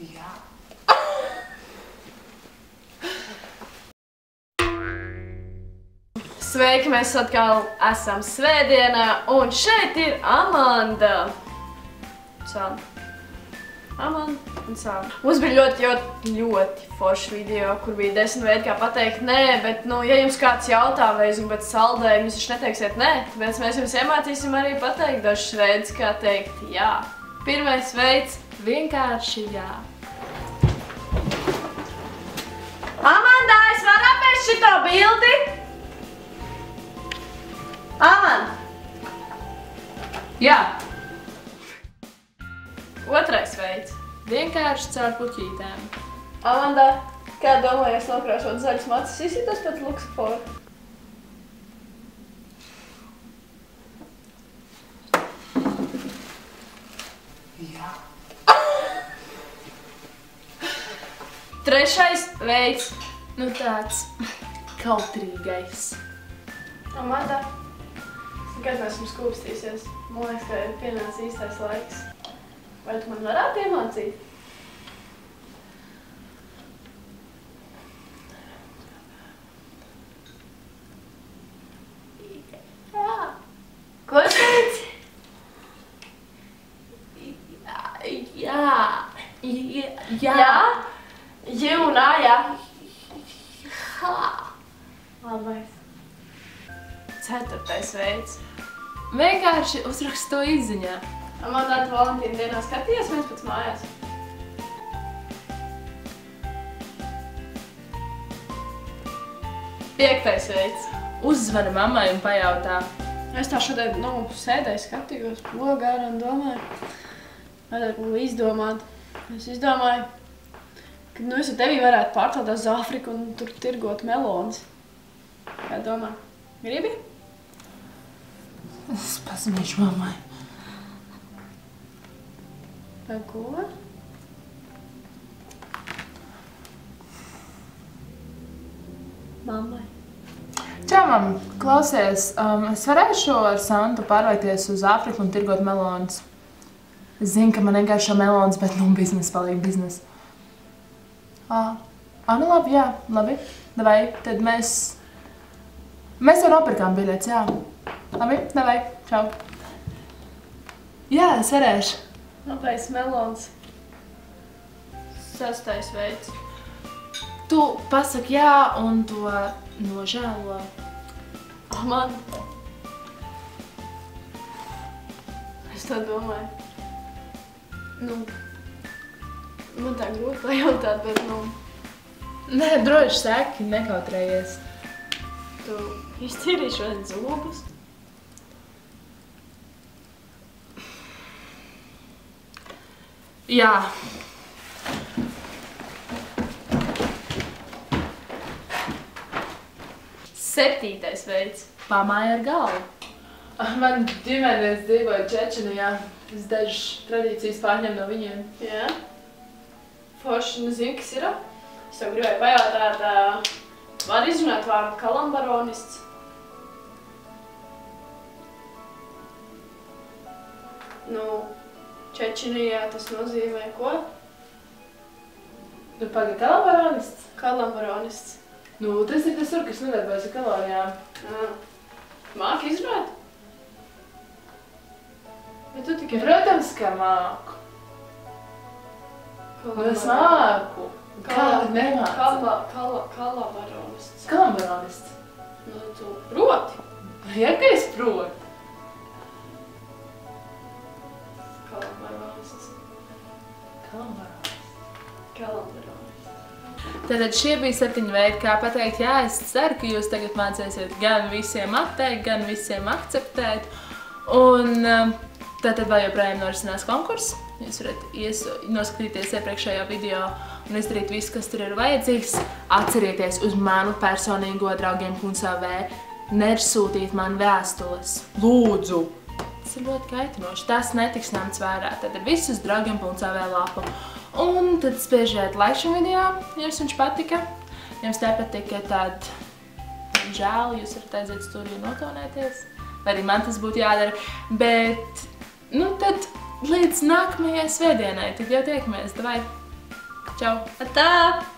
Jā. Sveiki, mēs atkal esam svētdienā, un šeit ir Amanda. Amanda un Sāma. Mums bija ļoti foršs video, kur bija 10 veidi, kā pateikt nē, bet, ja jums kāds jautā, vai jūs gribat saldējumu, jūs taču neteiksiet nē, tāpēc mēs jums iemācīsim arī pateikt dažus veidus, kā teikt jā. Pirmais veids – vienkārši jā. Amanda, es varu apēst šito bildi? Amanda! Jā. Otrais veids. Vienkārši caur puķītēm. Amanda, kā domājies nokrāšot zaļas macis, izsītos pēc luksaforu? Jā. Trešais veids. Nu tāds kautrīgais. Amanda, kad mēs esam skūpstīsies, man liekas, ka ir pienācis īstais laiks. Vai tu man varētu iemācīt? Jā. Ko es teici? Jā. Jā? J un A, jā? Labais. Ceturtais veids. Vienkārši uzrakstu to izziņā. Amanda, tu Valentīna dienā skatījies viens pēc mājās? Piektais veids. Uzzvani mammai un pajautā. Es tā šodien, sēdēju, skatījos logā un domāju, vajadzētu kaut ko izdomāt. Es izdomāju, ka es ar tevi varētu pārcelt uz Āfriku un tur tirgot melonas. Kā domā? Gribi? Es pazvanīšu mammai. Par ko? Mammai. Čau, mam, klausies, es varēšu ar Santu pārvērties uz Āfriku un tirgot melonas. Es zinu, ka man negaršo melonas, bet biznes paliek biznes. Nu labi, jā, labi. Davai, tad mēs jau nopirkām biļetes, jā. Labi, davai, čau. Jā, es varēšu. Labais melons. Sastais veids. Tu pasaki jā un to nožēlo. Amanda. Es tā domāju. Man tā grūti pajautāt, bet, Nē, droši saki, nekautrējies. Tu iztīrīši šodien zobus? Jā. Septītais veids. Pamāja ar galvu. Man ģimenes dzīvoja Čečenijā. Es dažas tradīcijas pārņem no viņiem. Jā? Forši, zinu, kas ir? Es tev gribēju pajautāt, var izrunāt vārdu kalambaronists? Čečenijā tas nozīmē ko? Tu pagaidi kalambaronists? Kalambaronists. Tas ir tas tur, kas nedarbojas ar kalorijām. Māki izrunāt? Bet tu tikai... Protams, ka māku. Es māku. Kā nemāci? Kalambaronists. Kalambaronists. Tu proti? Ja, ka es protu. Kalambaronists. Kalambaronists. Tātad šie bija 7 veidi, kā pateikt jā. Es ceru, ka jūs tagad mācēsiet gan visiem atteikt, gan visiem akceptēt. Un tātad vēl joprojām norisinās konkurss. Jūs varat noskatīties iepriekšējo video un izdarīt visu, kas tur ir vajadzīgs. Atcerieties uz manu personīgo draugiem.lv. Nesūtīt man vēstules. Lūdzu! Tas ir ļoti kaitinoši. Tas netiks ņemts vērā. Tad viss uz draugiem.lv lapu. Un tad spiežiet like šim video, ja jums viņš patika. Ja jums nepatika, tad žēl, jūs varat aiziet stūrī un notonēties. Vai arī man tas būtu jādara. Bet, tad līdz nākamajai svētdienai. Tad jau tiekamies. Davai! Čau! Tā!